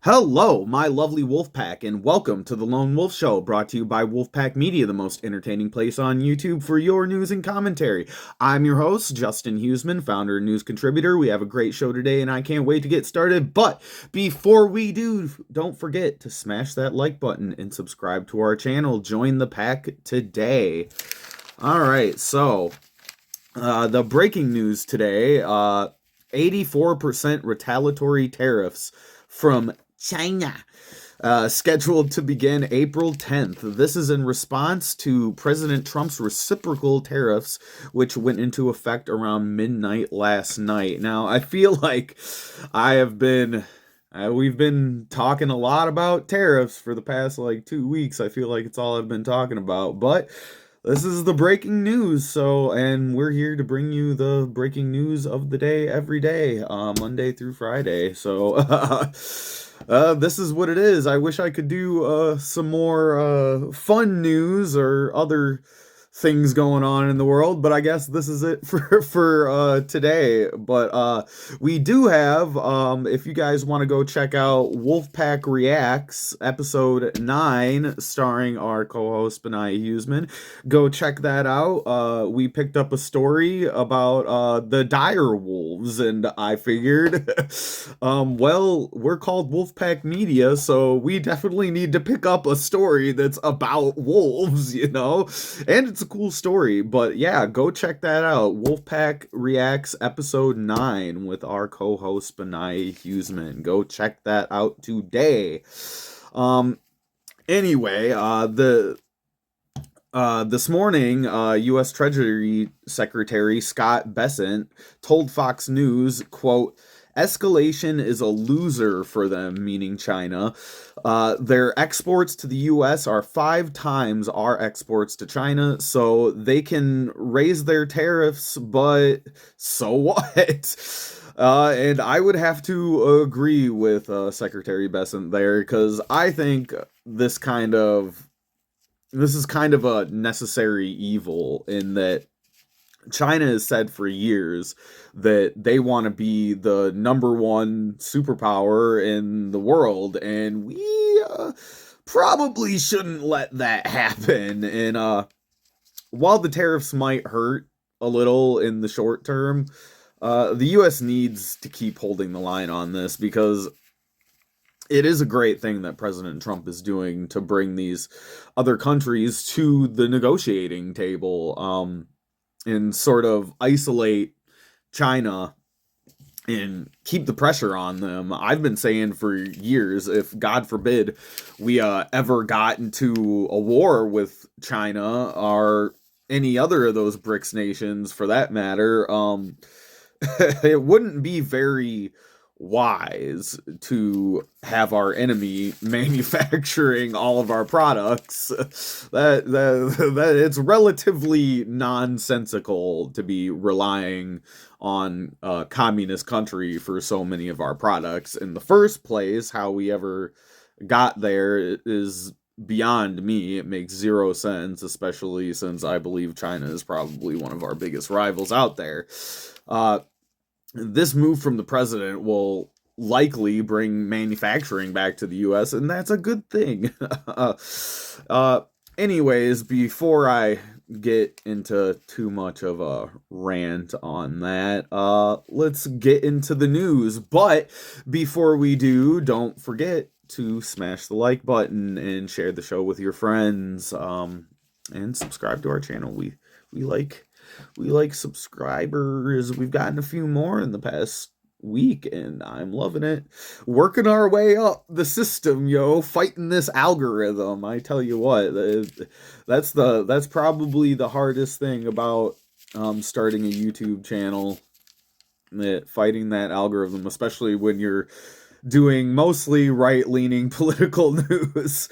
Hello, my lovely wolf pack, and welcome to the Lone Wolf Show, brought to you by Wolfpack Media, the most entertaining place on YouTube for your news and commentary. I'm your host, Justin Huseman, founder and news contributor. We have a great show today, and I can't wait to get started. But before we do, don't forget to smash that like button and subscribe to our channel. Join the pack today. All right, so the breaking news today, 84% retaliatory tariffs from China, scheduled to begin April 10th. This is in response to President Trump's reciprocal tariffs, which went into effect around midnight last night. Now, I feel like we've been talking a lot about tariffs for the past 2 weeks. I feel like it's all I've been talking about, but this is the breaking news, and we're here to bring you the breaking news of the day every day, Monday through Friday. So, this is what it is. I wish I could do some more fun news or other things going on in the world, but I guess this is it for today. But we do have, if you guys want to go check out Wolfpack Reacts episode 9, starring our co-host Benai Huseman, go check that out. We picked up a story about the dire wolves, and I figured well, we're called Wolfpack Media, so we definitely need to pick up a story that's about wolves, and it's a cool story. But yeah, go check that out. Wolfpack Reacts episode 9 with our co-host Benai Huseman. Go check that out today. Anyway, this morning, U.S. Treasury Secretary Scott Bessent told Fox News, quote, "Escalation is a loser for them," meaning China. Their exports to the U.S. are 5 times our exports to China, so they can raise their tariffs, but so what? And I would have to agree with Secretary Bessent there, because I think this is kind of a necessary evil, in that China has said for years that they want to be the number one superpower in the world, and we probably shouldn't let that happen. And while the tariffs might hurt a little in the short term, the U.S. needs to keep holding the line on this, because it is a great thing that President Trump is doing to bring these other countries to the negotiating table, and sort of isolate China and keep the pressure on them. I've been saying for years, if God forbid we ever got into a war with China or any other of those BRICS nations for that matter, it wouldn't be very wise to have our enemy manufacturing all of our products. That it's relatively nonsensical to be relying on a communist country for so many of our products in the first place. How we ever got there is beyond me. It makes zero sense, especially since I believe China is probably one of our biggest rivals out there. This move from the president will likely bring manufacturing back to the U.S., and that's a good thing. Anyways, before I get into too much of a rant on that, let's get into the news. But before we do, don't forget to smash the like button and share the show with your friends, and subscribe to our channel. We like subscribers. We've gotten a few more in the past week, and I'm loving it. Working our way up the system, fighting this algorithm. I tell you what, that's probably the hardest thing about starting a YouTube channel, fighting that algorithm, especially when you're doing mostly right-leaning political news.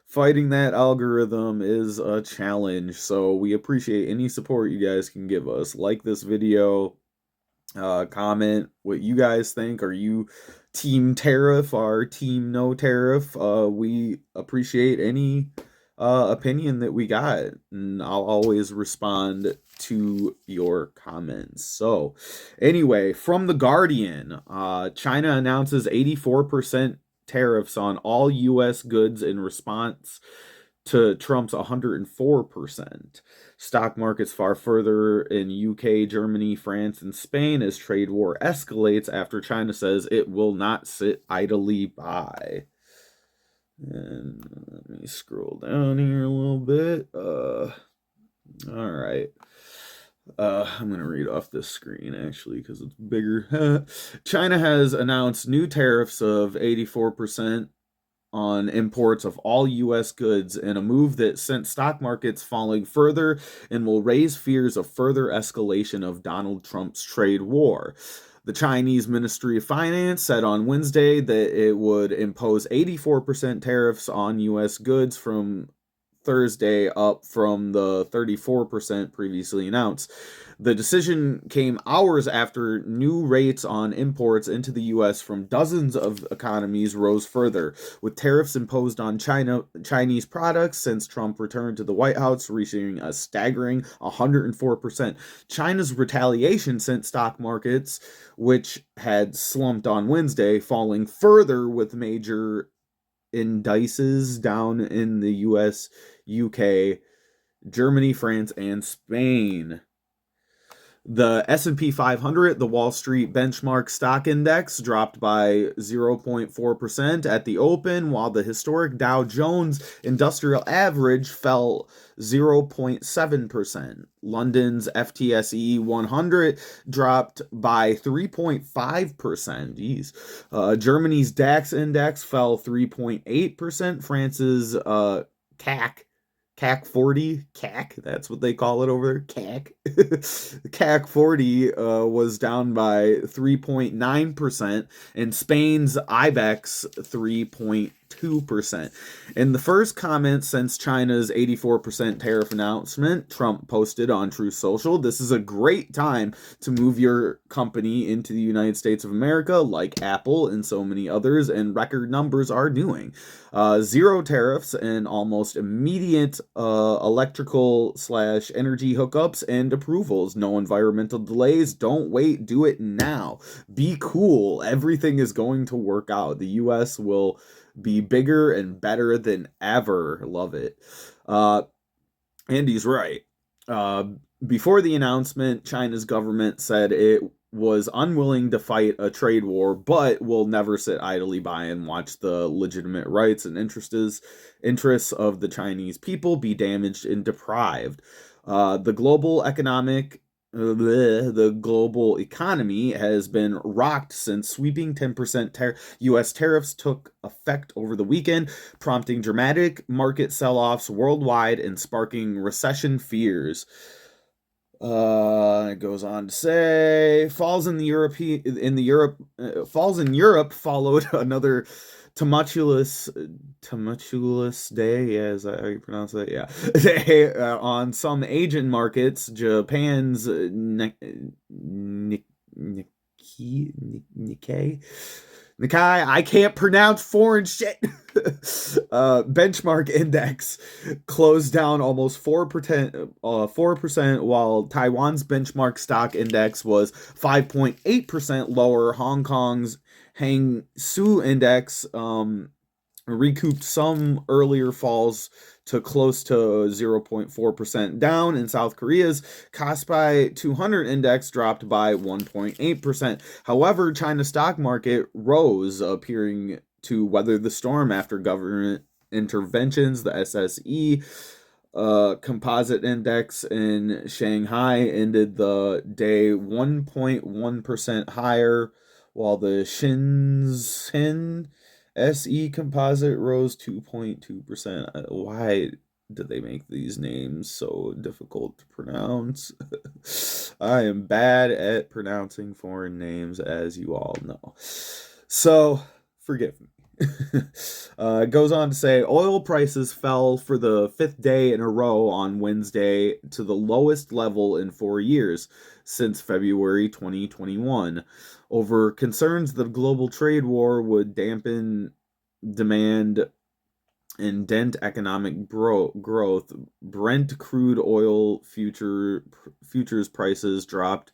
Fighting that algorithm is a challenge, so we appreciate any support you guys can give us. Like this video, comment what you guys think. Are you team tariff or team no tariff? We appreciate any opinion that we got, and I'll always respond to your comments. So anyway, from The Guardian, China announces 84% tariffs on all U.S. goods in response to Trump's 104%. Stock markets far further in UK, Germany, France, and Spain as trade war escalates after China says it will not sit idly by. And let me scroll down here a little bit. All right. I'm going to read off this screen actually because it's bigger. China has announced new tariffs of 84% on imports of all U.S. goods in a move that sent stock markets falling further and will raise fears of further escalation of Donald Trump's trade war. The Chinese Ministry of Finance said on Wednesday that it would impose 84% tariffs on U.S. goods from Thursday, up from the 34% previously announced. The decision came hours after new rates on imports into the U.S. from dozens of economies rose further, with tariffs imposed on Chinese products since Trump returned to the White House, reaching a staggering 104%. China's retaliation sent stock markets, which had slumped on Wednesday, falling further, with major indices down in the US, UK, Germany, France, and Spain. The S&P 500, the Wall Street benchmark stock index, dropped by 0.4% at the open, while the historic Dow Jones Industrial Average fell 0.7%. London's FTSE 100 dropped by 3.5%. Germany's DAX index fell 3.8%. France's CAC 40, that's what they call it over there, CAC. CAC 40 was down by 3.9%, and Spain's IBEX 3.2%. In the first comment since China's 84% tariff announcement, Trump posted on Truth Social, "This is a great time to move your company into the United States of America, like Apple and so many others, and record numbers are doing. Zero tariffs and almost immediate electrical/energy hookups and approvals. No environmental delays. Don't wait. Do it now. Be cool. Everything is going to work out. The U.S. will be bigger and better than ever." Love it. And he's right. Before the announcement, China's government said it was unwilling to fight a trade war, but will never sit idly by and watch the legitimate rights and interests of the Chinese people be damaged and deprived. The global economy has been rocked since sweeping 10% U.S. tariffs took effect over the weekend, prompting dramatic market sell-offs worldwide and sparking recession fears. It goes on to say, falls in Europe followed another tumultuous day, as I pronounce that, yeah, day on some Asian markets. Japan's Nikkei, I can't pronounce foreign shit. Benchmark index closed down almost 4%, while Taiwan's benchmark stock index was 5.8% lower. Hong Kong's Hang Seng index recouped some earlier falls to close to 0.4% down, and South Korea's Kospi 200 index dropped by 1.8%. However, China's stock market rose, appearing to weather the storm after government interventions. The SSE composite index in Shanghai ended the day 1.1% higher, while the Shenzhen SE composite rose 2.2%. Why did they make these names so difficult to pronounce? I am bad at pronouncing foreign names, as you all know. So, forgive me. It goes on to say, oil prices fell for the fifth day in a row on Wednesday to the lowest level in 4 years, since February 2021, over concerns that a global trade war would dampen demand and dent economic growth. Brent crude oil futures prices dropped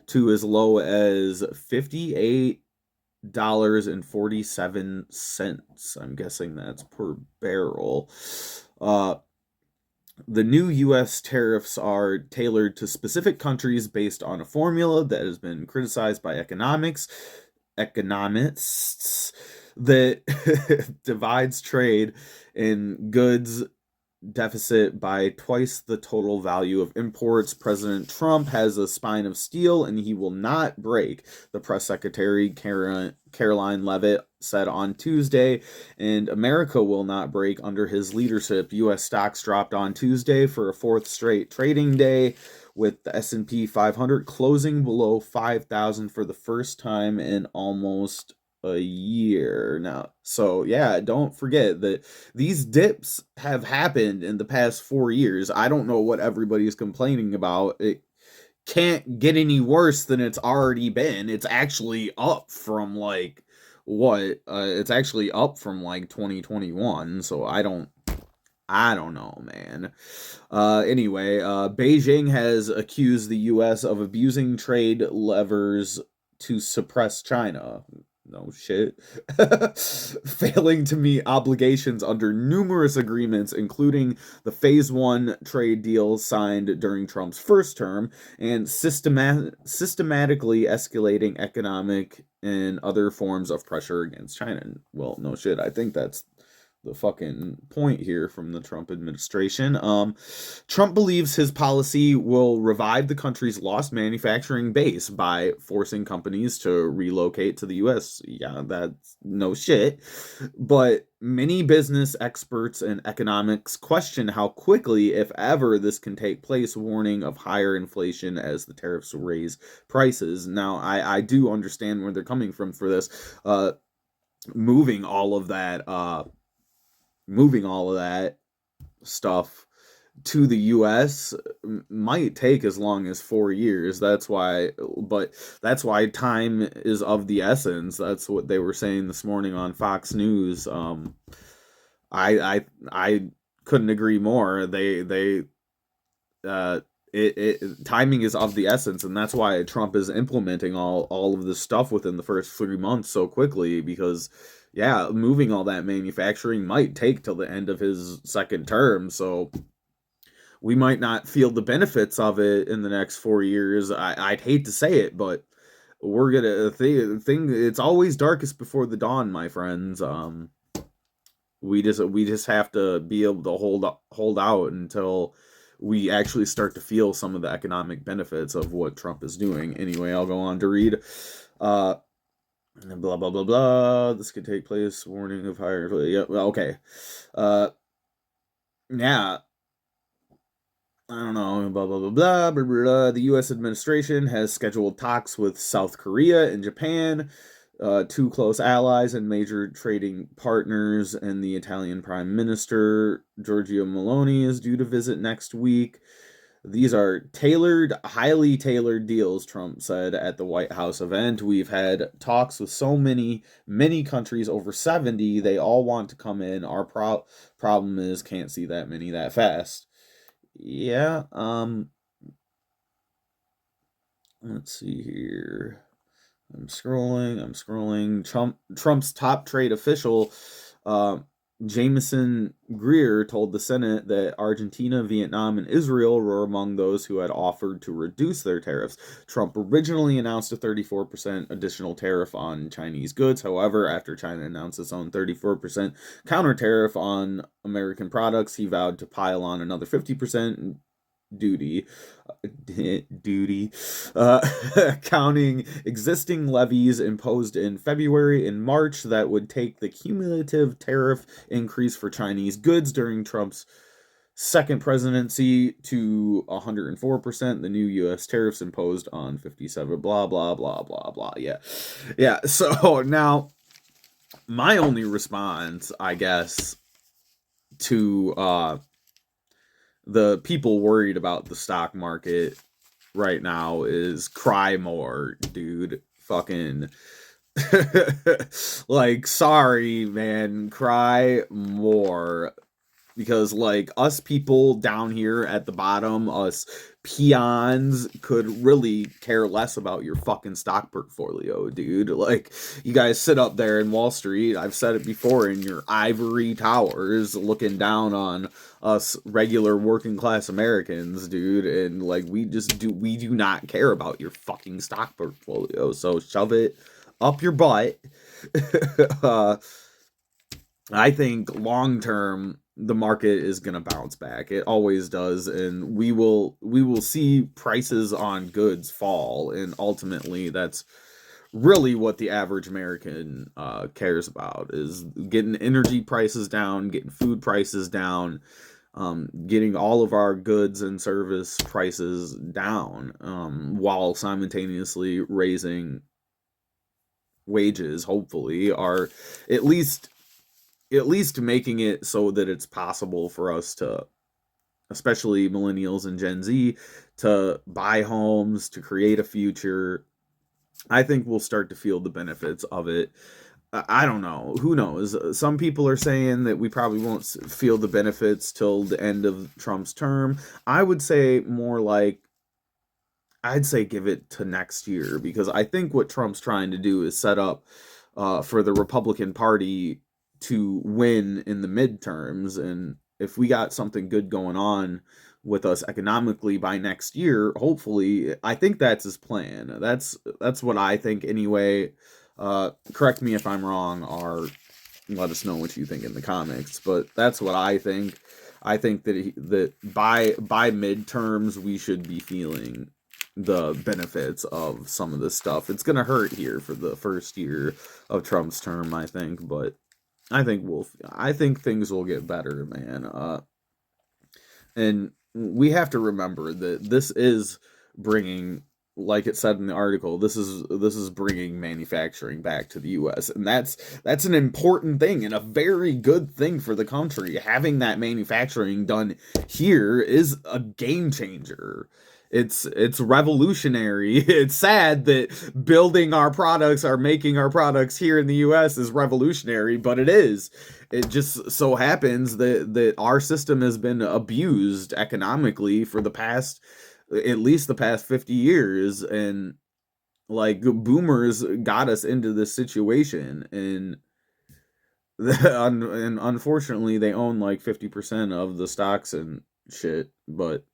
to as low as 58 $8.47. I'm guessing that's per barrel. Uh, the new U.S. tariffs are tailored to specific countries based on a formula that has been criticized by economists that divides trade in goods deficit by twice the total value of imports. President Trump has a spine of steel and he will not break, the press secretary Caroline Leavitt said on Tuesday, and America will not break under his leadership. U.S. stocks dropped on Tuesday for a fourth straight trading day, with the S&P 500 closing below 5,000 for the first time in almost a year now. So yeah, don't forget that these dips have happened in the past 4 years. I don't know what everybody's complaining about. It can't get any worse than it's already been. It's actually up from like what? It's actually up from like 2021. So I don't know, man. Anyway, Beijing has accused the U.S. of abusing trade levers to suppress China. No shit. Failing to meet obligations under numerous agreements, including the Phase 1 trade deal signed during Trump's first term, and systematically escalating economic and other forms of pressure against China. Well, no shit. I think that's the fucking point here from the Trump administration. Trump believes his policy will revive the country's lost manufacturing base by forcing companies to relocate to the U.S. Yeah, that's no shit. But many business experts and economics question how quickly, if ever, this can take place, warning of higher inflation as the tariffs raise prices. Now, I do understand where they're coming from for this. Moving all of that stuff to the US might take as long as 4 years. That's why time is of the essence. That's what they were saying this morning on Fox News. I couldn't agree more. Uh, timing is of the essence, and that's why Trump is implementing all of this stuff within the first 3 months so quickly, because yeah, moving all that manufacturing might take till the end of his second term, so we might not feel the benefits of it in the next 4 years. I'd hate to say it, but we're gonna thing. It's always darkest before the dawn, my friends. We just have to be able to hold out until we actually start to feel some of the economic benefits of what Trump is doing. Anyway, I'll go on to read. Blah blah blah blah. This could take place. Warning of higher. Yeah. Okay. Yeah. I don't know. Blah blah blah blah blah blah. The U.S. administration has scheduled talks with South Korea and Japan, two close allies and major trading partners, and the Italian Prime Minister Giorgio Meloni is due to visit next week. These are highly tailored deals, Trump said at the White House event. We've had talks with so many countries, over 70. They all want to come in. Our problem is can't see that many that fast. Yeah, let's see here. I'm scrolling. Trump's top trade official, uh, Jameson Greer, told the Senate that Argentina, Vietnam, and Israel were among those who had offered to reduce their tariffs. Trump originally announced a 34% additional tariff on Chinese goods. However, after China announced its own 34% counter tariff on American products, he vowed to pile on another 50% duty counting existing levies imposed in February and March that would take the cumulative tariff increase for Chinese goods during Trump's second presidency to 104%. The new U.S. tariffs imposed on 57, blah blah blah blah blah. Yeah, so now my only response, I guess, to the people worried about the stock market right now is cry more, dude. Fucking like, sorry, man, cry more. Because like us people down here at the bottom, us peons could really care less about your fucking stock portfolio, dude. Like, you guys sit up there in Wall Street, I've said it before, in your ivory towers looking down on us regular working class Americans, dude, and like we do not care about your fucking stock portfolio. So shove it up your butt. uh I think long term the market is going to bounce back. It always does, and we will see prices on goods fall, and ultimately that's really what the average American cares about, is getting energy prices down, getting food prices down, getting all of our goods and service prices down, while simultaneously raising wages, hopefully, are at least making it so that it's possible for us to, especially millennials and Gen Z, to buy homes, to create a future. I think we'll start to feel the benefits of it. I don't know. Who knows? Some people are saying that we probably won't feel the benefits till the end of Trump's term. I would say more like, I'd say give it to next year, because I think what Trump's trying to do is set up for the Republican Party to win in the midterms. And if we got something good going on with us economically by next year, hopefully, I think that's his plan. That's what I think anyway. Correct me if I'm wrong, or let us know what you think in the comments. But that's what I think. I think that by midterms we should be feeling the benefits of some of this stuff. It's gonna hurt here for the first year of Trump's term, I think, but I think things will get better, man. And we have to remember that this is bringing, like it said in the article, this is bringing manufacturing back to the US, and that's an important thing and a very good thing for the country. Having that manufacturing done here is a game changer. It's revolutionary. It's sad that building our products, or making our products here in the US is revolutionary, but it is. It just so happens that our system has been abused economically for the past, at least the past 50 years, and like boomers got us into this situation, and and unfortunately they own like 50% of the stocks and shit. But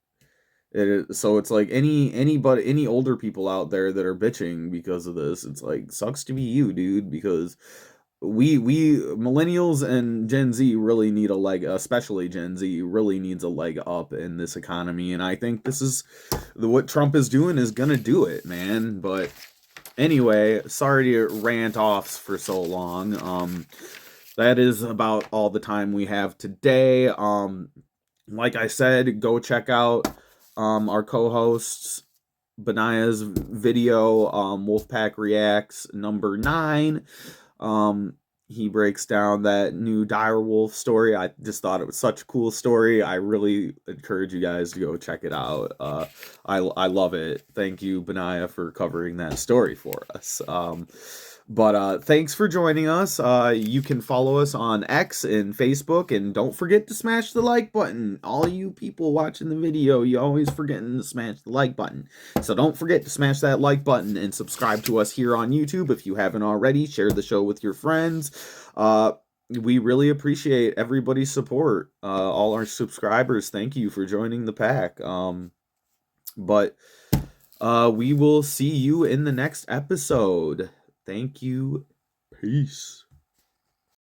so it's like any older people out there that are bitching because of this, it's like, sucks to be you, dude, because we millennials and Gen Z really need a leg, especially Gen Z really needs a leg up in this economy, and I think this is what Trump is doing is gonna do it, man. But anyway, sorry to rant off for so long. That is about all the time we have today. Like I said, go check out our co-hosts Benaya's video, Wolfpack Reacts number 9. He breaks down that new dire wolf story. I just thought it was such a cool story. I really encourage you guys to go check it out. I love it. Thank you, Benaya, for covering that story for us. But thanks for joining us. You can follow us on X and Facebook, and don't forget to smash the like button. All you people watching the video, you always forgetting to smash the like button. So don't forget to smash that like button and subscribe to us here on YouTube if you haven't already. Share the show with your friends. We really appreciate everybody's support. All our subscribers, thank you for joining the pack. But we will see you in the next episode. Thank you. Peace.